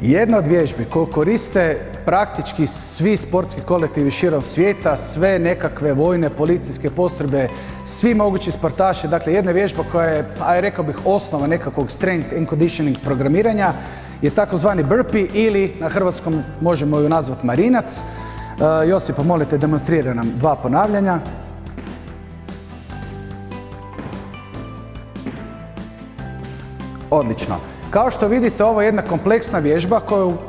Jedna od vježbi koju koriste praktički svi sportski kolektivi širom svijeta, sve nekakve vojne, policijske postrojbe, svi mogući sportaši, dakle jedna vježba koja je, rekao bih, osnova nekakvog strength and conditioning programiranja je takozvani burpee ili na hrvatskom možemo ju nazvati marinac. Josipa, molite, demonstrira nam 2 ponavljanja. Odlično. Kao što vidite, ovo je jedna kompleksna vježba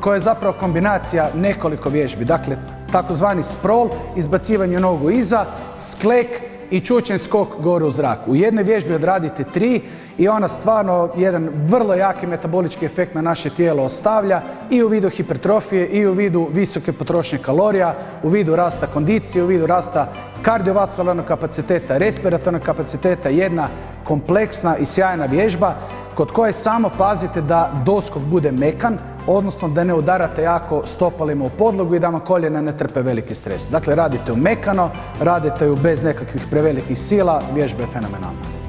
koja je zapravo kombinacija nekoliko vježbi. Dakle, takozvani sprawl, izbacivanje nogu iza, sklek i čučen skok gore u zrak. U jednoj vježbi odradite 3 i ona stvarno jedan vrlo jaki metabolički efekt na naše tijelo ostavlja i u vidu hipertrofije i u vidu visoke potrošnje kalorija, u vidu rasta kondicije, u vidu rasta kardiovaskularnog kapaciteta, respiratornog kapaciteta. Jedna kompleksna i sjajna vježba kod koje samo pazite da doskok bude mekan, odnosno da ne udarate jako stopalima u podlogu i da vam koljena ne trpe veliki stres. Dakle, radite ju mekano, radite ju bez nekakvih prevelikih sila, vježba je fenomenalna.